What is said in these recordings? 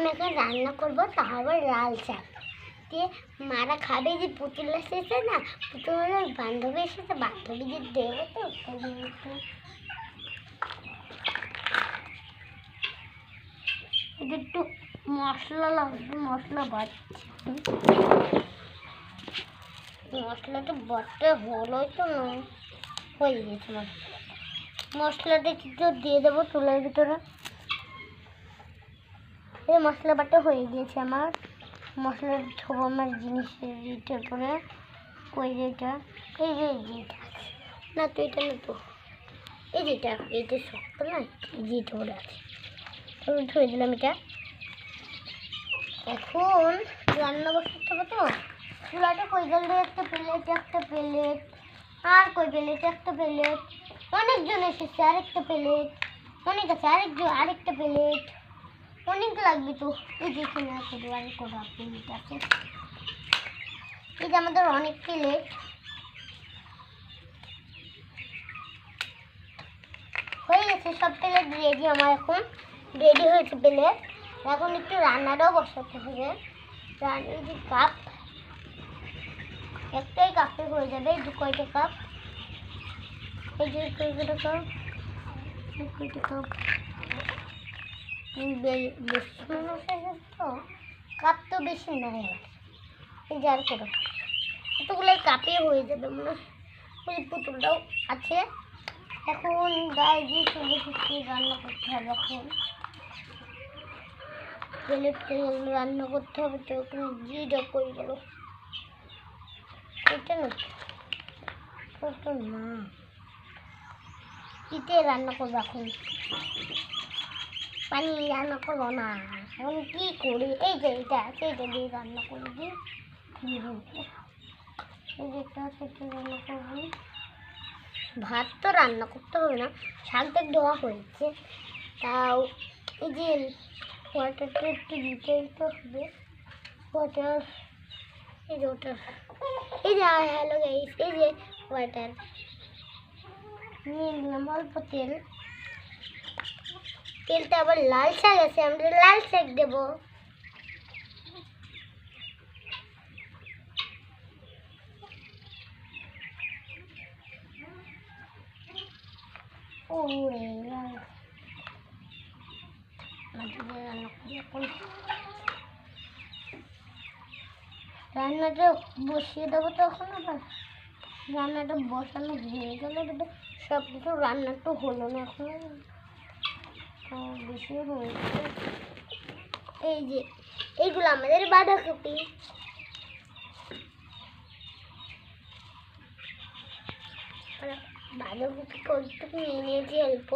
আমি এখন রান্না করবো, তারপর লাল শাক দিয়ে মারা খাবে। যে পুতুল এসেছে না, পুতুলের বান্ধবী এসেছে, বান্ধবী যে দেবো তো একটু মশলা লাগবে, মশলা বাড়ছে, মশলাটা বটে হলোই তো না, হয়ে গেছে মশলাটা কিছু দিয়ে দেবো চুলের ভিতরে। এই মশলা বাটা হয়ে গিয়েছে আমার। মশলা ছোবো আমার জিনিসের ইটের পরে, ওই যেটা এই যে যেটা না তো এটা না তো এই যেটা এটা শক্ত না, যেটা ওরা আছে ধরে দিলাম এটা। এখন রান্না বসাতে হবে তো, চুলাটা কই গেল, একটা প্লেট, একটা প্লেট, আর কই প্লেট, একটা প্লেট, অনেকজন এসেছে, আরেকটা প্লেট, অনেক আছে, আরেকটা প্লেট, অনেক লাগবে তো। এই যে এখানে আছে দুয়ারে করা প্লেট আছে, এই যে আমাদের অনেক প্লেট হয়ে গেছে, সব প্লেট রেডি আমার। এখন রেডি হয়েছে প্লেট, এখন একটু রান্নাটাও বসাতে হবে। এই যে কাপ, একটাই কাপে হয়ে যাবে, এই দু কয়টা কাপ, এই যে কয়টা কাপ, কয়টা কাপ, বেশি মানুষ আছে তো কাপ তো বেশি নাই, এই যে আর করো এতগুলো কাপে হয়ে যাবে মনে হয়। ওই পুতুলটাও আছে। এখন গায়ে দিয়ে চলে এসেছি, রান্না করতে হবে। এখন প্লেট রান্না করতে হবে তো, এখন জিটা করে গেল এটা না, তো না ইতে রান্না করবো। এখন পানি রান্না করবো না, এখন কি করি, এই যে এটা আছে, এটা দিয়ে রান্না করে দিই। এই যেটা সেটা রান্না করবো। ভাত তো রান্না করতে হবে না, শাকটা দেওয়া হয়েছে, তাও এই যে ওয়াটারটা একটু দিতে হবে। ওয়াটার, এই যে ওয়াটার, এই যে হ্যালো গাইস, এই যে ওয়াটার নিয়ে নিলাম, অল্প তেল, তেলটা আবার লাল শাক আছে, আমরা লাল শাক দেবো। রান্নাটা বসিয়ে দেবো তো, এখন আবার রান্নাটা বসানো হয়ে গেল, সব কিছু রান্না তো হলো না, এখন বেশি হয়েছে। এই যে এইগুলো আমাদের বাঁধাকপি, বাঁধাকপি কতটুকু নিয়ে নিয়েছি অল্প,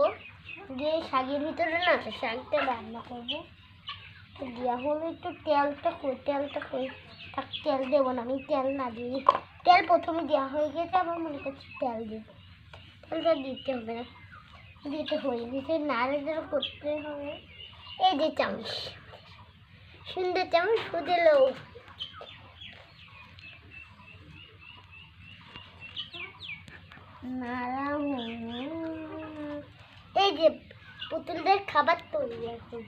দিয়ে শাকের ভিতরে না শাকটা রান্না করবো। তো দেওয়া হলো একটু তেলটা কই থাক, তেল দেবো না, আমি তেল না দিই, তেল প্রথমে দেওয়া হয়ে গেছে, আবার মনে করছি তেল দেবো, তেলটা দিতে হবে না, দিতে হয়ে গেছে, নাড়াচাড়া করতে হবে। এই যে চামচ, সুন্দর চামচ ফুটেলো, এই যে পুতুলদের খাবার তৈরি এখন।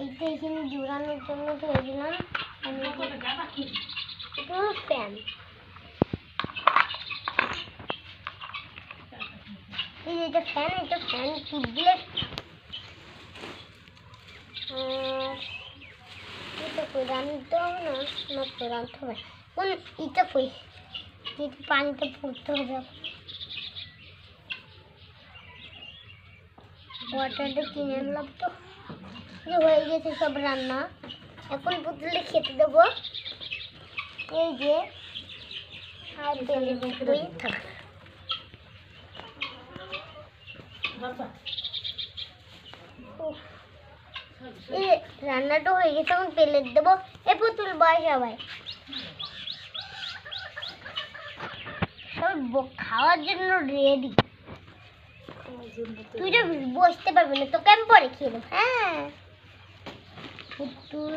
এইটা এখানে জোড়ানোর জন্য ধরে দিলাম ফ্যান, এই যে এটা ফ্যান, এটা ফ্যান টিপ দিলে এটা কই রানতে হবে না, মাত্র রানতে হবে কোন এটা কই, যেটা পানিটা ফুটতে হবে। ওয়াটারটা কিনে আনলাম তো, হয়ে গেছে সব রান্না। এখন পুতুলে খেতে দেবো, এই যে আর তেলে ভিতরেই থাক। রান্নাটা হয়ে গেছে, এখন প্লেট দেবো। এ পুতুল বয় সবাই, সব খাওয়ার জন্য রেডি। তুই তো বসতে পারবি না, তোকে আমি পরে খেয়ে দেবো। হ্যাঁ পুতুল